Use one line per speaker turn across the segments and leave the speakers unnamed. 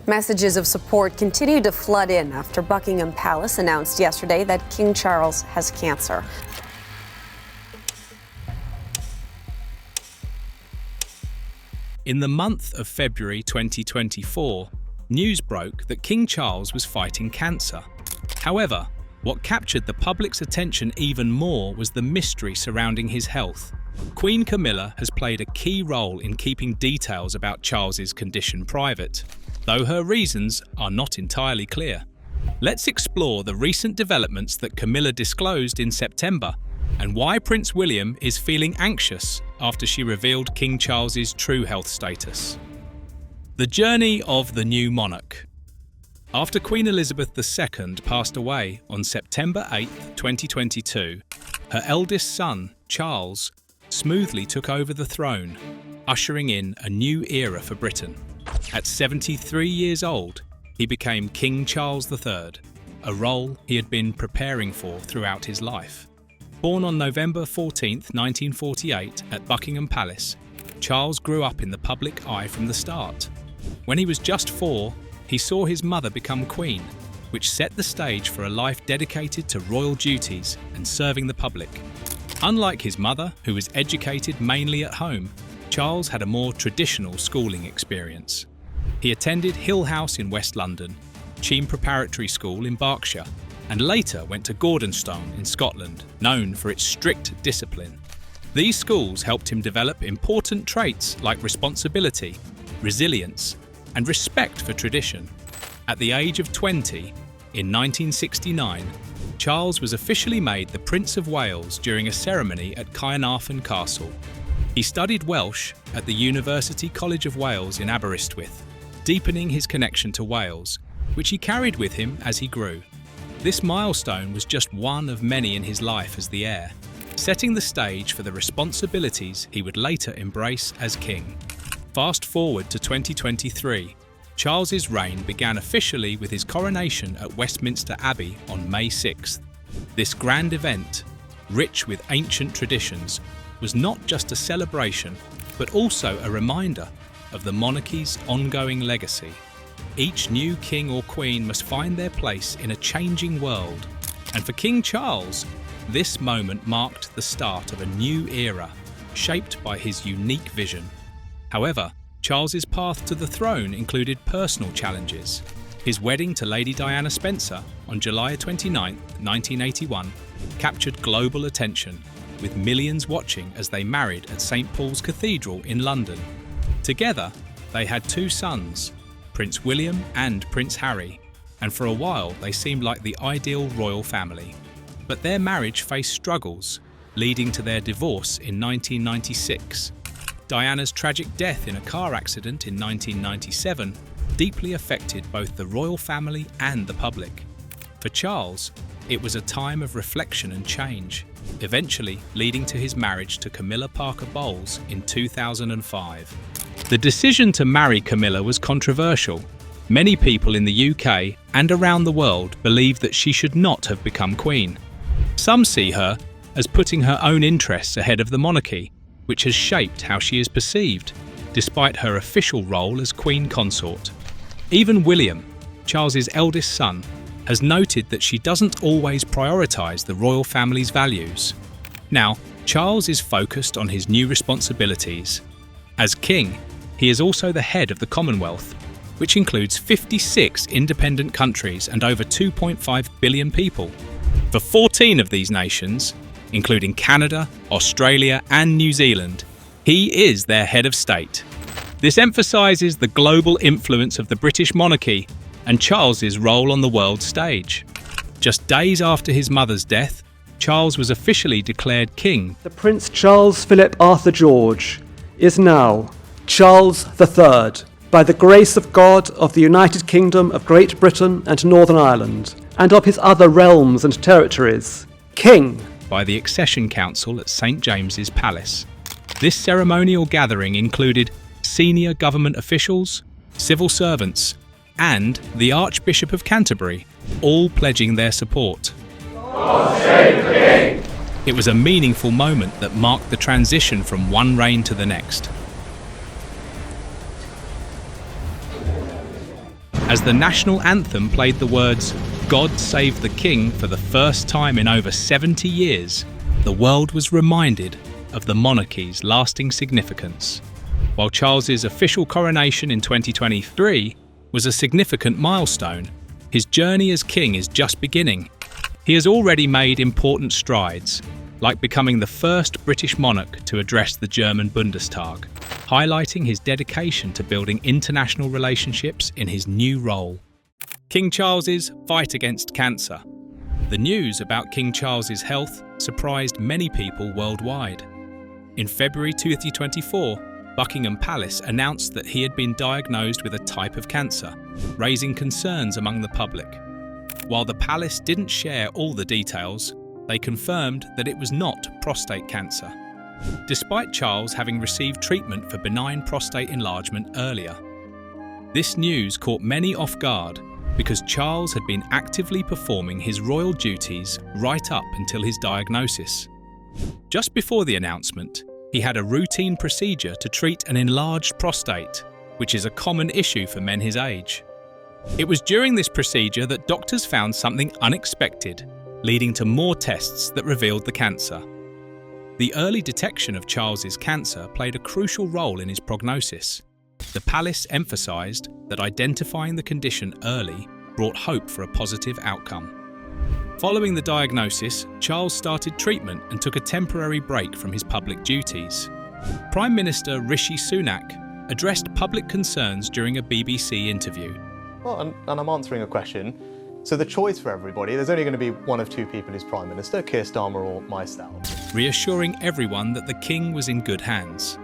Messages of support continue to flood in after Buckingham Palace announced yesterday that King Charles has cancer.
In the month of February 2024, news broke that King Charles was fighting cancer. However, what captured the public's attention even more was the mystery surrounding his health. Queen Camilla has played a key role in keeping details about Charles's condition private, though her reasons are not entirely clear. Let's explore the recent developments that Camilla disclosed in September and why Prince William is feeling anxious after she revealed King Charles's true health status. The journey of the new monarch. After Queen Elizabeth II passed away on September 8, 2022, her eldest son, Charles, smoothly took over the throne, ushering in a new era for Britain. At 73 years old, he became King Charles III, a role he had been preparing for throughout his life. Born on November 14, 1948 at Buckingham Palace, Charles grew up in the public eye from the start. When he was just 4, he saw his mother become queen, which set the stage for a life dedicated to royal duties and serving the public. Unlike his mother, who was educated mainly at home, Charles had a more traditional schooling experience. He attended Hill House in West London, Cheam Preparatory School in Berkshire, and later went to Gordonstone in Scotland, known for its strict discipline. These schools helped him develop important traits like responsibility, resilience, and respect for tradition. At the age of 20, in 1969, Charles was officially made the Prince of Wales during a ceremony at Caernarfon Castle. He studied Welsh at the University College of Wales in Aberystwyth, deepening his connection to Wales, which he carried with him as he grew. This milestone was just one of many in his life as the heir, setting the stage for the responsibilities he would later embrace as king. Fast forward to 2023, Charles's reign began officially with his coronation at Westminster Abbey on May 6th. This grand event, rich with ancient traditions, was not just a celebration, but also a reminder of the monarchy's ongoing legacy. Each new king or queen must find their place in a changing world. And for King Charles, this moment marked the start of a new era, shaped by his unique vision. However, Charles's path to the throne included personal challenges. His wedding to Lady Diana Spencer on July 29, 1981, captured global attention, with millions watching as they married at St. Paul's Cathedral in London. Together, they had 2 sons, Prince William and Prince Harry, and for a while they seemed like the ideal royal family. But their marriage faced struggles, leading to their divorce in 1996. Diana's tragic death in a car accident in 1997 deeply affected both the royal family and the public. For Charles, it was a time of reflection and change, eventually leading to his marriage to Camilla Parker Bowles in 2005. The decision to marry Camilla was controversial. Many people in the UK and around the world believe that she should not have become queen. Some see her as putting her own interests ahead of the monarchy, which has shaped how she is perceived, despite her official role as queen consort. Even William, Charles's eldest son, has noted that she doesn't always prioritise the royal family's values. Now, Charles is focused on his new responsibilities. As king, he is also the head of the Commonwealth, which includes 56 independent countries and over 2.5 billion people. For 14 of these nations, including Canada, Australia and New Zealand, he is their head of state. This emphasises the global influence of the British monarchy and Charles's role on the world stage. Just days after his mother's death, Charles was officially declared king.
The Prince Charles Philip Arthur George is now Charles III, by the grace of God of the United Kingdom of Great Britain and Northern Ireland, and of his other realms and territories, King.
By the Accession Council at St. James's Palace. This ceremonial gathering included senior government officials, civil servants, and the Archbishop of Canterbury, all pledging their support.
God save the King!
It was a meaningful moment that marked the transition from one reign to the next. As the national anthem played the words, "God Save the King" for the first time in over 70 years, the world was reminded of the monarchy's lasting significance. While Charles's official coronation in 2023 was a significant milestone, his journey as king is just beginning. He has already made important strides, like becoming the first British monarch to address the German Bundestag, highlighting his dedication to building international relationships in his new role. King Charles's fight against cancer. The news about King Charles's health surprised many people worldwide. In February 2024, Buckingham Palace announced that he had been diagnosed with a type of cancer, raising concerns among the public. While the palace didn't share all the details, they confirmed that it was not prostate cancer, despite Charles having received treatment for benign prostate enlargement earlier. This news caught many off guard because Charles had been actively performing his royal duties right up until his diagnosis. Just before the announcement, he had a routine procedure to treat an enlarged prostate, which is a common issue for men his age. It was during this procedure that doctors found something unexpected, leading to more tests that revealed the cancer. The early detection of Charles's cancer played a crucial role in his prognosis. The palace emphasised that identifying the condition early brought hope for a positive outcome. Following the diagnosis, Charles started treatment and took a temporary break from his public duties. Prime Minister Rishi Sunak addressed public concerns during a BBC interview.
Well, and I'm answering a question. So the choice for everybody, there's only going to be one of two people who's Prime Minister, Keir Starmer or myself.
Reassuring everyone that the king was in good hands.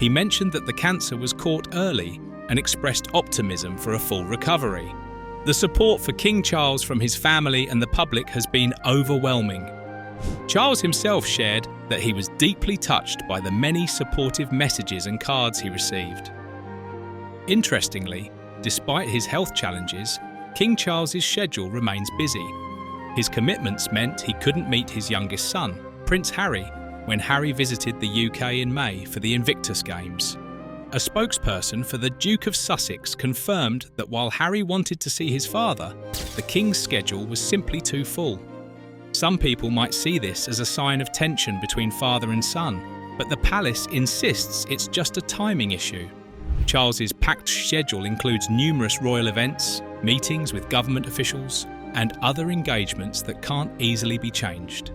He mentioned that the cancer was caught early and expressed optimism for a full recovery. The support for King Charles from his family and the public has been overwhelming. Charles himself shared that he was deeply touched by the many supportive messages and cards he received. Interestingly, despite his health challenges, King Charles's schedule remains busy. His commitments meant he couldn't meet his youngest son, Prince Harry, when Harry visited the UK in May for the Invictus Games. A spokesperson for the Duke of Sussex confirmed that while Harry wanted to see his father, the King's schedule was simply too full. Some people might see this as a sign of tension between father and son, but the palace insists it's just a timing issue. Charles's packed schedule includes numerous royal events, meetings with government officials, and other engagements that can't easily be changed.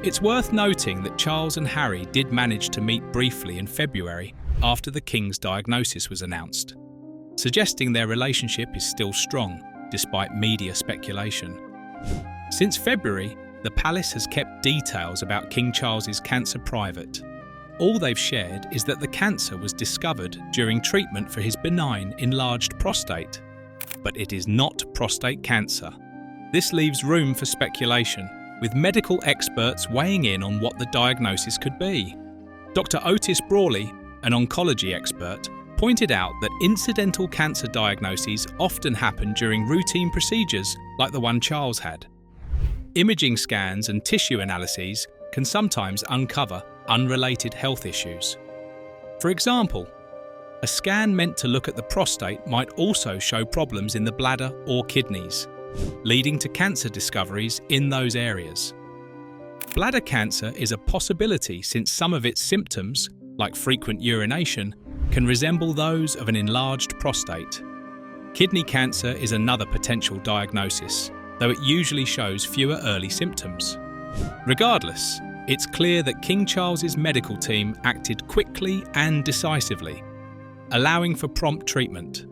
It's worth noting that Charles and Harry did manage to meet briefly in February after the King's diagnosis was announced, suggesting their relationship is still strong, despite media speculation. Since February, the palace has kept details about King Charles's cancer private. All they've shared is that the cancer was discovered during treatment for his benign enlarged prostate. But it is not prostate cancer. This leaves room for speculation, with medical experts weighing in on what the diagnosis could be. Dr. Otis Brawley, an oncology expert, pointed out that incidental cancer diagnoses often happen during routine procedures like the one Charles had. Imaging scans and tissue analyses can sometimes uncover unrelated health issues. For example, a scan meant to look at the prostate might also show problems in the bladder or kidneys, leading to cancer discoveries in those areas. Bladder cancer is a possibility since some of its symptoms, like frequent urination, can resemble those of an enlarged prostate. Kidney cancer is another potential diagnosis, though it usually shows fewer early symptoms. Regardless, it's clear that King Charles's medical team acted quickly and decisively, allowing for prompt treatment.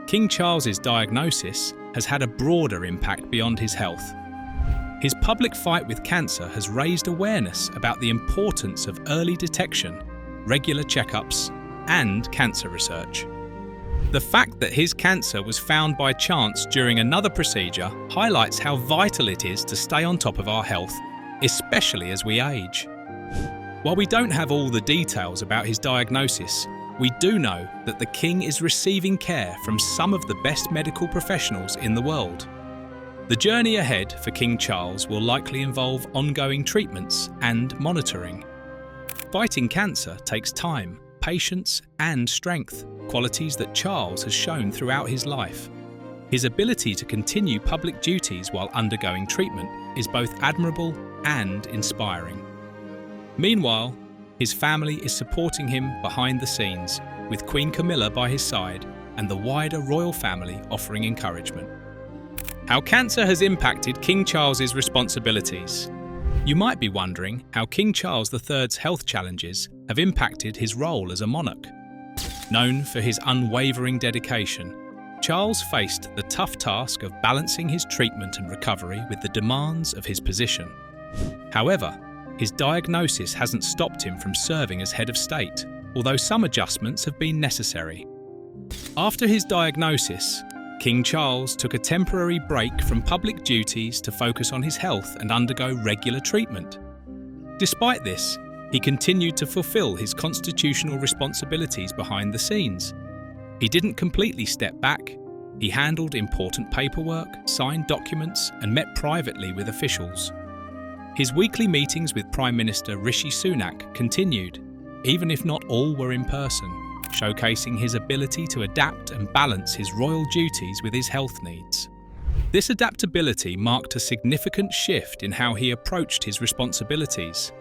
King Charles's diagnosis has had a broader impact beyond his health. His public fight with cancer has raised awareness about the importance of early detection, regular checkups, and cancer research. The fact that his cancer was found by chance during another procedure highlights how vital it is to stay on top of our health, especially as we age. While we don't have all the details about his diagnosis, we do know that the King is receiving care from some of the best medical professionals in the world. The journey ahead for King Charles will likely involve ongoing treatments and monitoring. Fighting cancer takes time, patience, and strength, qualities that Charles has shown throughout his life. His ability to continue public duties while undergoing treatment is both admirable and inspiring. Meanwhile, his family is supporting him behind the scenes, with Queen Camilla by his side and the wider royal family offering encouragement. How cancer has impacted King Charles's responsibilities. You might be wondering how King Charles III's health challenges have impacted his role as a monarch. Known for his unwavering dedication, Charles faced the tough task of balancing his treatment and recovery with the demands of his position. However, his diagnosis hasn't stopped him from serving as head of state, although some adjustments have been necessary. After his diagnosis, King Charles took a temporary break from public duties to focus on his health and undergo regular treatment. Despite this, he continued to fulfill his constitutional responsibilities behind the scenes. He didn't completely step back. He handled important paperwork, signed documents, and met privately with officials. His weekly meetings with Prime Minister Rishi Sunak continued, even if not all were in person, showcasing his ability to adapt and balance his royal duties with his health needs. This adaptability marked a significant shift in how he approached his responsibilities.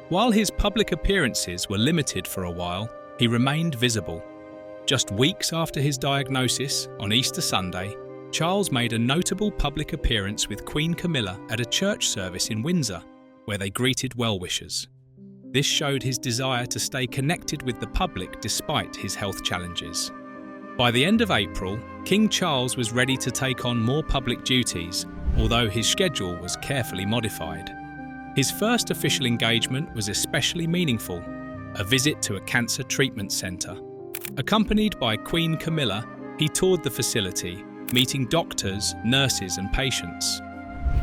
While his public appearances were limited for a while, he remained visible. Just weeks after his diagnosis, on Easter Sunday, Charles made a notable public appearance with Queen Camilla at a church service in Windsor, where they greeted well-wishers. This showed his desire to stay connected with the public despite his health challenges. By the end of April, King Charles was ready to take on more public duties, although his schedule was carefully modified. His first official engagement was especially meaningful, a visit to a cancer treatment centre. Accompanied by Queen Camilla, he toured the facility, meeting doctors, nurses and patients.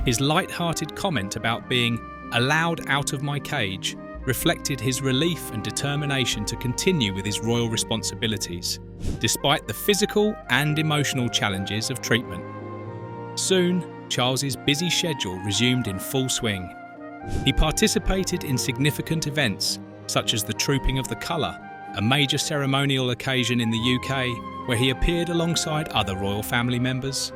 His light-hearted comment about being allowed out of my cage reflected his relief and determination to continue with his royal responsibilities, despite the physical and emotional challenges of treatment. Soon, Charles's busy schedule resumed in full swing. He participated in significant events, such as the Trooping of the Colour, a major ceremonial occasion in the UK where he appeared alongside other royal family members.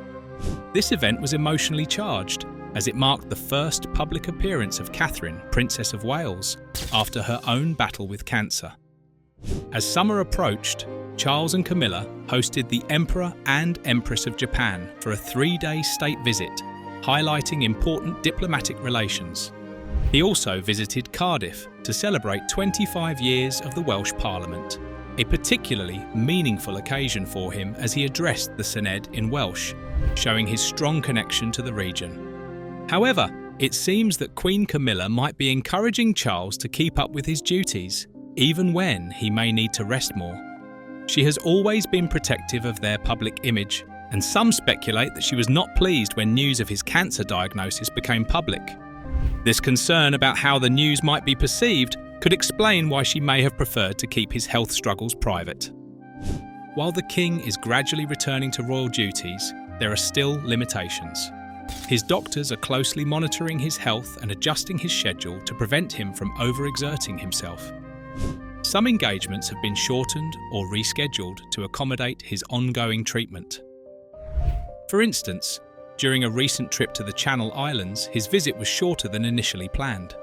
This event was emotionally charged, as it marked the first public appearance of Catherine, Princess of Wales, after her own battle with cancer. As summer approached, Charles and Camilla hosted the Emperor and Empress of Japan for a 3-day state visit, highlighting important diplomatic relations. He also visited Cardiff to celebrate 25 years of the Welsh Parliament, a particularly meaningful occasion for him as he addressed the Senedd in Welsh, showing his strong connection to the region. However, it seems that Queen Camilla might be encouraging Charles to keep up with his duties, even when he may need to rest more. She has always been protective of their public image, and some speculate that she was not pleased when news of his cancer diagnosis became public. This concern about how the news might be perceived could explain why she may have preferred to keep his health struggles private. While the king is gradually returning to royal duties, there are still limitations. His doctors are closely monitoring his health and adjusting his schedule to prevent him from overexerting himself. Some engagements have been shortened or rescheduled to accommodate his ongoing treatment. For instance, during a recent trip to the Channel Islands, his visit was shorter than initially planned.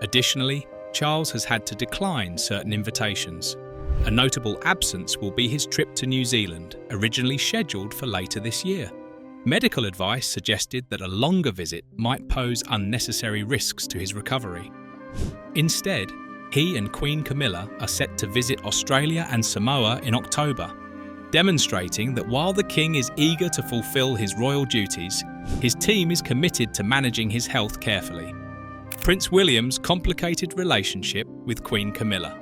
Additionally, Charles has had to decline certain invitations. A notable absence will be his trip to New Zealand, originally scheduled for later this year. Medical advice suggested that a longer visit might pose unnecessary risks to his recovery. Instead, he and Queen Camilla are set to visit Australia and Samoa in October, demonstrating that while the king is eager to fulfill his royal duties, his team is committed to managing his health carefully. Prince William's complicated relationship with Queen Camilla.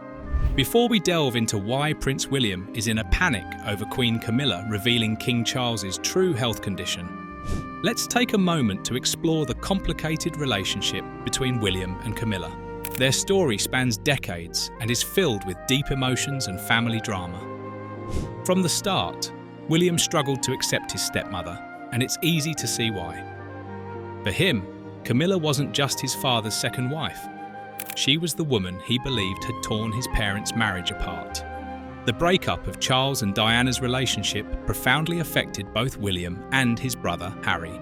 Before we delve into why Prince William is in a panic over Queen Camilla revealing King Charles's true health condition, let's take a moment to explore the complicated relationship between William and Camilla. Their story spans decades and is filled with deep emotions and family drama. From the start, William struggled to accept his stepmother, and it's easy to see why. For him, Camilla wasn't just his father's second wife. She was the woman he believed had torn his parents' marriage apart. The breakup of Charles and Diana's relationship profoundly affected both William and his brother Harry.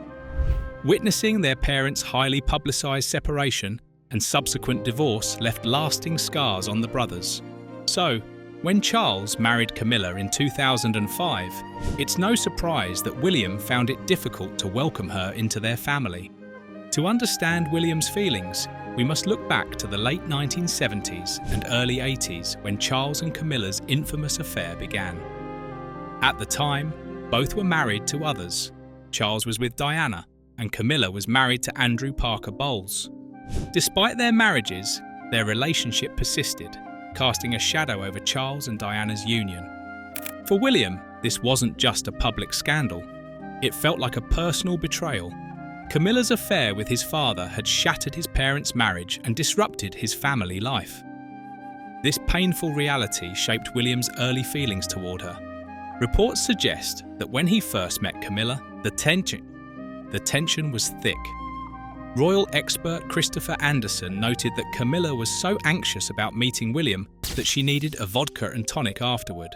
Witnessing their parents' highly publicised separation and subsequent divorce left lasting scars on the brothers. So, when Charles married Camilla in 2005, it's no surprise that William found it difficult to welcome her into their family. To understand William's feelings, we must look back to the late 1970s and early 80s when Charles and Camilla's infamous affair began. At the time, both were married to others. Charles was with Diana, and Camilla was married to Andrew Parker Bowles. Despite their marriages, their relationship persisted, casting a shadow over Charles and Diana's union. For William, this wasn't just a public scandal. It felt like a personal betrayal. Camilla's affair with his father had shattered his parents' marriage and disrupted his family life. This painful reality shaped William's early feelings toward her. Reports suggest that when he first met Camilla, the tension was thick. Royal expert Christopher Anderson noted that Camilla was so anxious about meeting William that she needed a vodka and tonic afterward.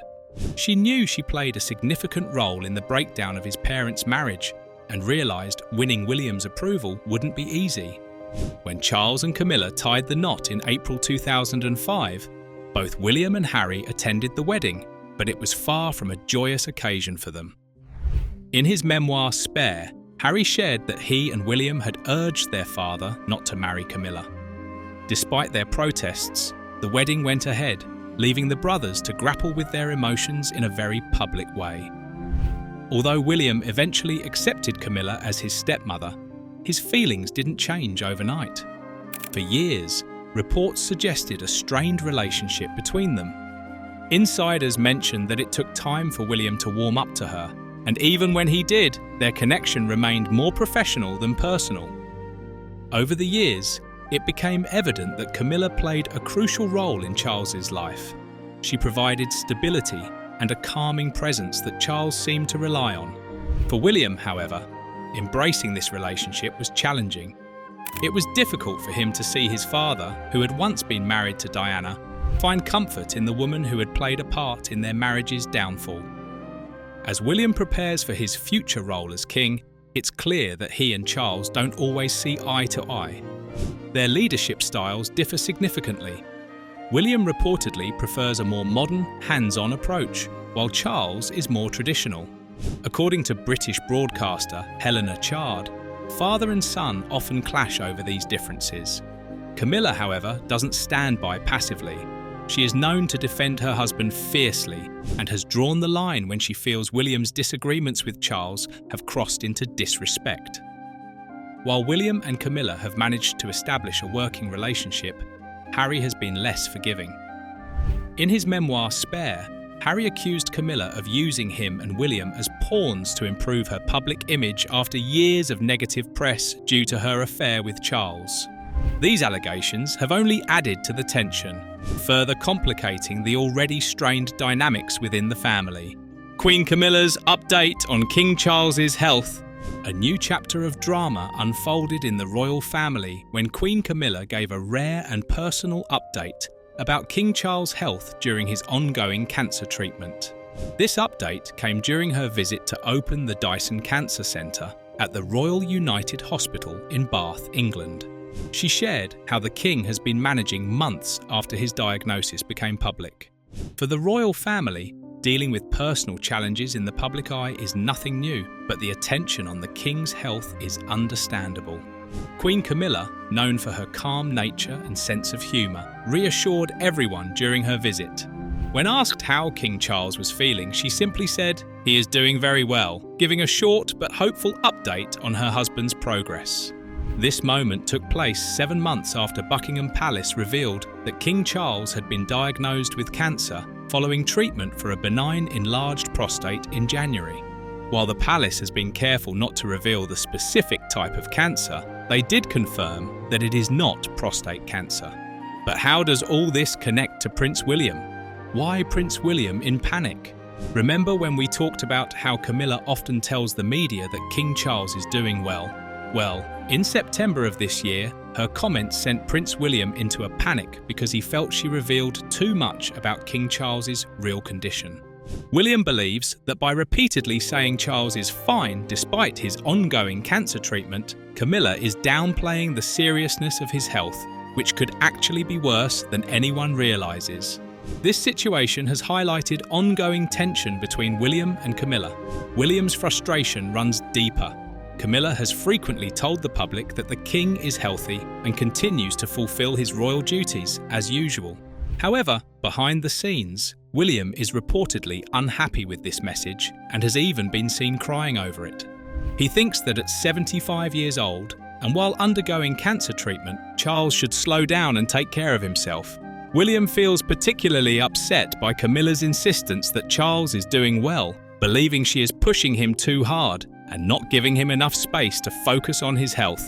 She knew she played a significant role in the breakdown of his parents' marriage and realised winning William's approval wouldn't be easy. When Charles and Camilla tied the knot in April 2005, both William and Harry attended the wedding, but it was far from a joyous occasion for them. In his memoir Spare, Harry shared that he and William had urged their father not to marry Camilla. Despite their protests, the wedding went ahead, leaving the brothers to grapple with their emotions in a very public way. Although William eventually accepted Camilla as his stepmother, his feelings didn't change overnight. For years, reports suggested a strained relationship between them. Insiders mentioned that it took time for William to warm up to her, and even when he did, their connection remained more professional than personal. Over the years, it became evident that Camilla played a crucial role in Charles's life. She provided stability and a calming presence that Charles seemed to rely on. For William, however, embracing this relationship was challenging. It was difficult for him to see his father, who had once been married to Diana, find comfort in the woman who had played a part in their marriage's downfall. As William prepares for his future role as king, it's clear that he and Charles don't always see eye to eye. Their leadership styles differ significantly. William reportedly prefers a more modern, hands-on approach, while Charles is more traditional. According to British broadcaster Helena Chard, father and son often clash over these differences. Camilla, however, doesn't stand by passively. She is known to defend her husband fiercely and has drawn the line when she feels William's disagreements with Charles have crossed into disrespect. While William and Camilla have managed to establish a working relationship, Harry has been less forgiving. In his memoir Spare, Harry accused Camilla of using him and William as pawns to improve her public image after years of negative press due to her affair with Charles. These allegations have only added to the tension, further complicating the already strained dynamics within the family. Queen Camilla's update on King Charles's health. A new chapter of drama unfolded in the royal family when Queen Camilla gave a rare and personal update about King Charles' health during his ongoing cancer treatment. This update came during her visit to open the Dyson Cancer Centre at the Royal United Hospital in Bath, England. She shared how the King has been managing months after his diagnosis became public. For the royal family, dealing with personal challenges in the public eye is nothing new, but the attention on the King's health is understandable. Queen Camilla, known for her calm nature and sense of humour, reassured everyone during her visit. When asked how King Charles was feeling, she simply said, "He is doing very well," giving a short but hopeful update on her husband's progress. This moment took place 7 months after Buckingham Palace revealed that King Charles had been diagnosed with cancer following treatment for a benign enlarged prostate in January. While the palace has been careful not to reveal the specific type of cancer, they did confirm that it is not prostate cancer. But how does all this connect to Prince William? Why Prince William in panic? Remember when we talked about how Camilla often tells the media that King Charles is doing well? Well, in September of this year, her comments sent Prince William into a panic because he felt she revealed too much about King Charles's real condition. William believes that by repeatedly saying Charles is fine despite his ongoing cancer treatment, Camilla is downplaying the seriousness of his health, which could actually be worse than anyone realizes. This situation has highlighted ongoing tension between William and Camilla. William's frustration runs deeper. Camilla has frequently told the public that the king is healthy and continues to fulfill his royal duties as usual. However, behind the scenes, William is reportedly unhappy with this message and has even been seen crying over it. He thinks that at 75 years old, and while undergoing cancer treatment, Charles should slow down and take care of himself. William feels particularly upset by Camilla's insistence that Charles is doing well, believing she is pushing him too hard and not giving him enough space to focus on his health.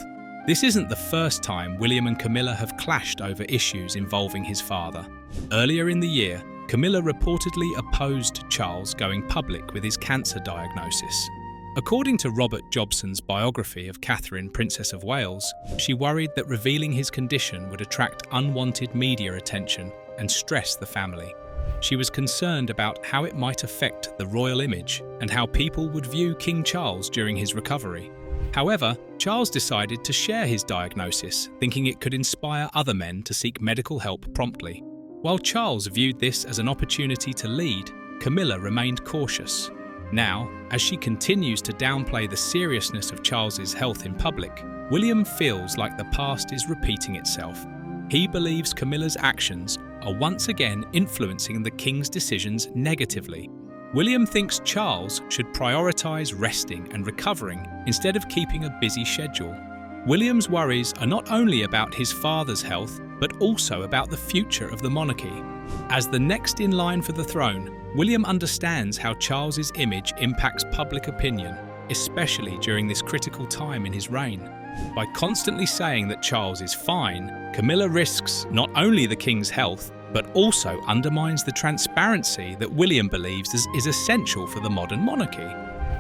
This isn't the first time William and Camilla have clashed over issues involving his father. Earlier in the year, Camilla reportedly opposed Charles going public with his cancer diagnosis. According to Robert Jobson's biography of Catherine, Princess of Wales, she worried that revealing his condition would attract unwanted media attention and stress the family. She was concerned about how it might affect the royal image and how people would view King Charles during his recovery. However, Charles decided to share his diagnosis, thinking it could inspire other men to seek medical help promptly. While Charles viewed this as an opportunity to lead, Camilla remained cautious. Now, as she continues to downplay the seriousness of Charles's health in public, William feels like the past is repeating itself. He believes Camilla's actions are once again influencing the king's decisions negatively. William thinks Charles should prioritize resting and recovering instead of keeping a busy schedule. William's worries are not only about his father's health, but also about the future of the monarchy. As the next in line for the throne, William understands how Charles's image impacts public opinion, especially during this critical time in his reign. By constantly saying that Charles is fine, Camilla risks not only the king's health, but also undermines the transparency that William believes is essential for the modern monarchy.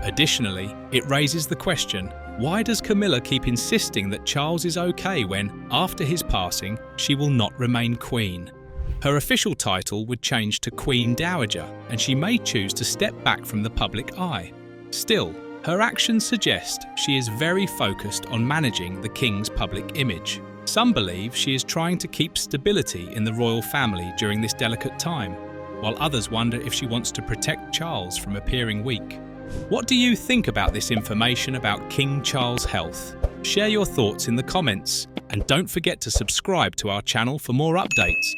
Additionally, it raises the question, why does Camilla keep insisting that Charles is okay when, after his passing, she will not remain queen? Her official title would change to Queen Dowager, and she may choose to step back from the public eye. Still, her actions suggest she is very focused on managing the king's public image. Some believe she is trying to keep stability in the royal family during this delicate time, while others wonder if she wants to protect Charles from appearing weak. What do you think about this information about King Charles' health? Share your thoughts in the comments, and don't forget to subscribe to our channel for more updates.